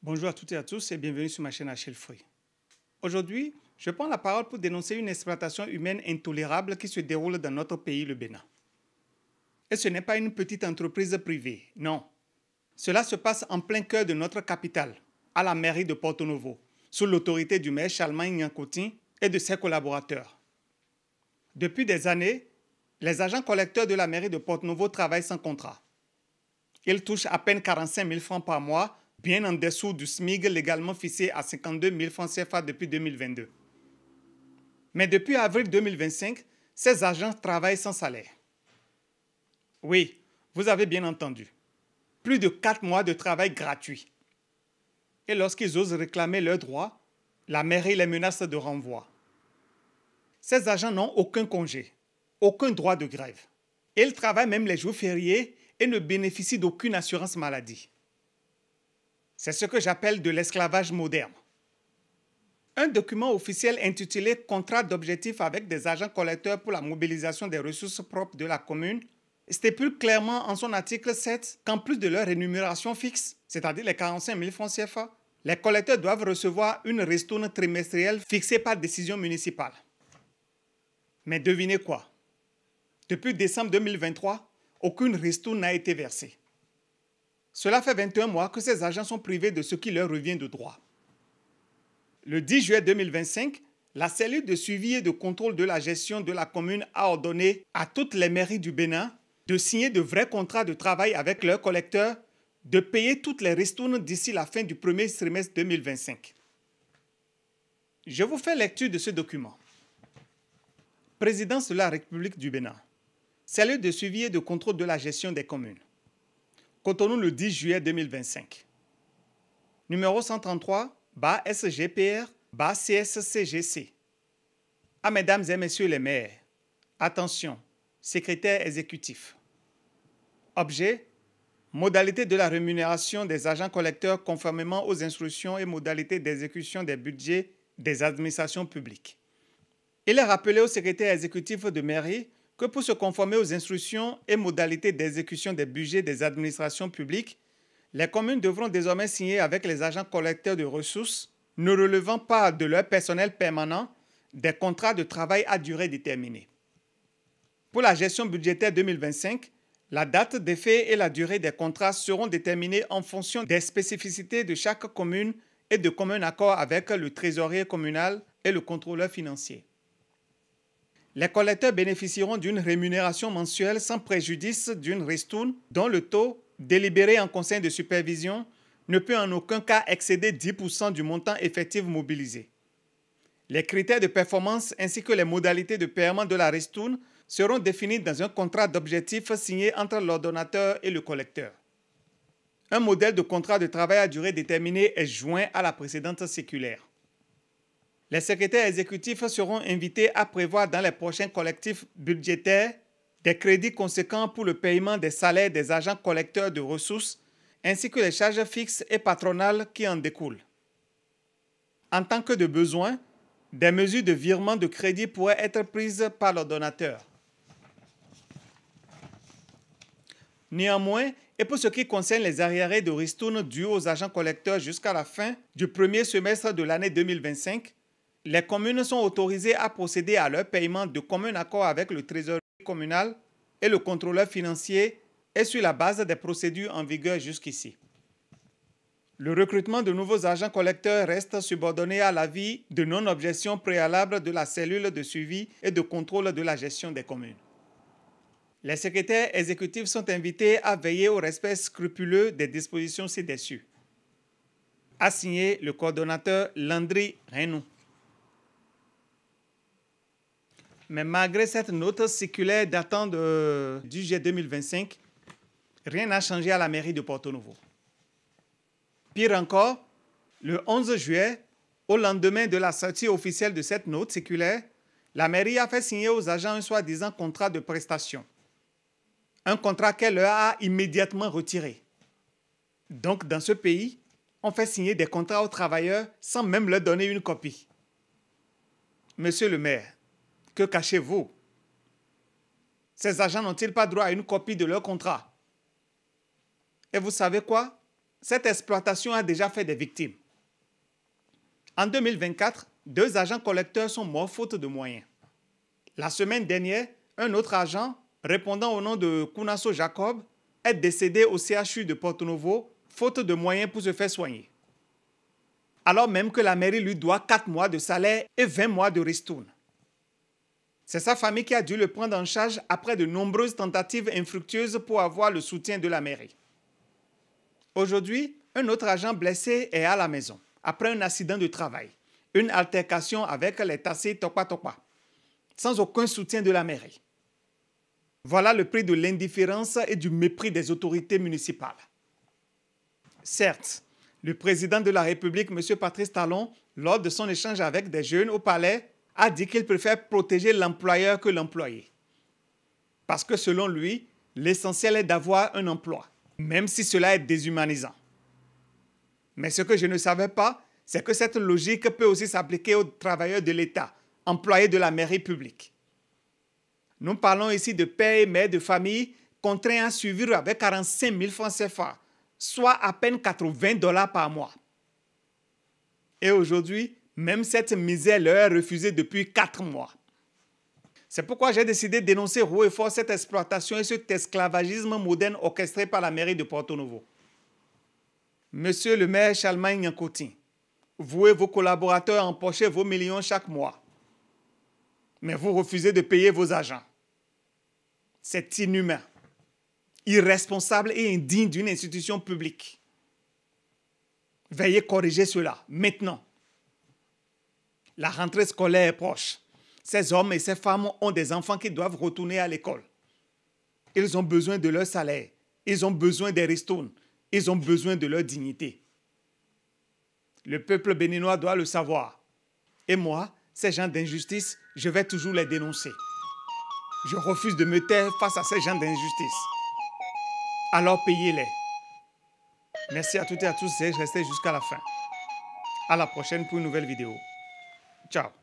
Bonjour à toutes et à tous et bienvenue sur ma chaîne Achille Free. Aujourd'hui, je prends la parole pour dénoncer une exploitation humaine intolérable qui se déroule dans notre pays, le Bénin. Et ce n'est pas une petite entreprise privée, non. Cela se passe en plein cœur de notre capitale, à la mairie de Porto Novo, sous l'autorité du maire Charlemagne Nyankotin et de ses collaborateurs. Depuis des années, les agents collecteurs de la mairie de Porto Novo travaillent sans contrat. Ils touchent à peine 45 000 francs par mois, bien en dessous du SMIC légalement fixé à 52 000 francs CFA depuis 2022. Mais depuis avril 2025, ces agents travaillent sans salaire. Oui, vous avez bien entendu. Plus de 4 mois de travail gratuit. Et lorsqu'ils osent réclamer leurs droits, la mairie les menace de renvoi. Ces agents n'ont aucun congé, aucun droit de grève. Ils travaillent même les jours fériés et ne bénéficient d'aucune assurance maladie. C'est ce que j'appelle de l'esclavage moderne. Un document officiel intitulé « Contrat d'objectif avec des agents collecteurs pour la mobilisation des ressources propres de la commune » stipule clairement en son article 7 qu'en plus de leur rémunération fixe, c'est-à-dire les 45 000 francs CFA, les collecteurs doivent recevoir une ristourne trimestrielle fixée par décision municipale. Mais devinez quoi? Depuis décembre 2023, aucune ristourne n'a été versée. Cela fait 21 mois que ces agents sont privés de ce qui leur revient de droit. Le 10 juillet 2025, la cellule de suivi et de contrôle de la gestion de la commune a ordonné à toutes les mairies du Bénin de signer de vrais contrats de travail avec leurs collecteurs, de payer toutes les ristournes d'ici la fin du premier trimestre 2025. Je vous fais lecture de ce document. Présidence de la République du Bénin. Cellule de suivi et de contrôle de la gestion des communes. Cotonou le 10 juillet 2025. Numéro 133, SGPR, CSCGC. À mesdames et messieurs les maires, attention, secrétaire exécutif. Objet, modalité de la rémunération des agents collecteurs conformément aux instructions et modalités d'exécution des budgets des administrations publiques. Il est rappelé au secrétaire exécutif de mairie que pour se conformer aux instructions et modalités d'exécution des budgets des administrations publiques, les communes devront désormais signer avec les agents collecteurs de ressources ne relevant pas de leur personnel permanent des contrats de travail à durée déterminée. Pour la gestion budgétaire 2025, la date d'effet et la durée des contrats seront déterminées en fonction des spécificités de chaque commune et de commun accord avec le trésorier communal et le contrôleur financier. Les collecteurs bénéficieront d'une rémunération mensuelle sans préjudice d'une ristourne dont le taux, délibéré en conseil de supervision, ne peut en aucun cas excéder 10% du montant effectif mobilisé. Les critères de performance ainsi que les modalités de paiement de la ristourne seront définis dans un contrat d'objectifs signé entre l'ordonnateur et le collecteur. Un modèle de contrat de travail à durée déterminée est joint à la précédente circulaire. Les secrétaires exécutifs seront invités à prévoir dans les prochains collectifs budgétaires des crédits conséquents pour le paiement des salaires des agents collecteurs de ressources ainsi que les charges fixes et patronales qui en découlent. En tant que de besoin, des mesures de virement de crédit pourraient être prises par l'ordonnateur. Néanmoins, et pour ce qui concerne les arriérés de ristournes dus aux agents collecteurs jusqu'à la fin du premier semestre de l'année 2025, les communes sont autorisées à procéder à leur paiement de commun accord avec le trésorier communal et le contrôleur financier et sur la base des procédures en vigueur jusqu'ici. Le recrutement de nouveaux agents collecteurs reste subordonné à l'avis de non-objection préalable de la cellule de suivi et de contrôle de la gestion des communes. Les secrétaires exécutifs sont invités à veiller au respect scrupuleux des dispositions ci-dessus. A signé le coordonnateur Landry Renou. Mais malgré cette note circulaire datant du juillet 2025, rien n'a changé à la mairie de Porto Novo. Pire encore, le 11 juillet, au lendemain de la sortie officielle de cette note circulaire, la mairie a fait signer aux agents un soi-disant contrat de prestation. Un contrat qu'elle leur a immédiatement retiré. Donc, dans ce pays, on fait signer des contrats aux travailleurs sans même leur donner une copie. Monsieur le maire, que cachez-vous? Ces agents n'ont-ils pas droit à une copie de leur contrat? Et vous savez quoi? cette exploitation a déjà fait des victimes. En 2024, 2 agents collecteurs sont morts faute de moyens. La semaine dernière, un autre agent, répondant au nom de Kounasso Jacob, est décédé au CHU de Porto Novo, faute de moyens pour se faire soigner. Alors même que la mairie lui doit 4 mois de salaire et 20 mois de ristourne. C'est sa famille qui a dû le prendre en charge après de nombreuses tentatives infructueuses pour avoir le soutien de la mairie. Aujourd'hui, un autre agent blessé est à la maison, après un accident de travail, une altercation avec les tassés Tokpa Tokpa, sans aucun soutien de la mairie. Voilà le prix de l'indifférence et du mépris des autorités municipales. Certes, le président de la République, M. Patrice Talon, lors de son échange avec des jeunes au palais, a dit qu'il préfère protéger l'employeur que l'employé. Parce que selon lui, l'essentiel est d'avoir un emploi, même si cela est déshumanisant. Mais ce que je ne savais pas, c'est que cette logique peut aussi s'appliquer aux travailleurs de l'État, employés de la mairie publique. Nous parlons ici de pères et mères de famille contraints à survivre avec 45 000 francs CFA, soit à peine $80 par mois. Et aujourd'hui, même cette misère leur est refusée depuis 4 mois. C'est pourquoi j'ai décidé de dénoncer haut et fort cette exploitation et cet esclavagisme moderne orchestré par la mairie de Porto Novo. Monsieur le maire Charlemagne Nyankoti, vous et vos collaborateurs empochez vos millions chaque mois. Mais vous refusez de payer vos agents. C'est inhumain, irresponsable et indigne d'une institution publique. Veuillez corriger cela, maintenant. La rentrée scolaire est proche. Ces hommes et ces femmes ont des enfants qui doivent retourner à l'école. Ils ont besoin de leur salaire. Ils ont besoin des ristournes. Ils ont besoin de leur dignité. Le peuple béninois doit le savoir. Et moi, ces gens d'injustice, je vais toujours les dénoncer. Je refuse de me taire face à ces gens d'injustice. Alors payez-les. Merci à toutes et à tous d'être restés jusqu'à la fin. À la prochaine pour une nouvelle vidéo. Ciao.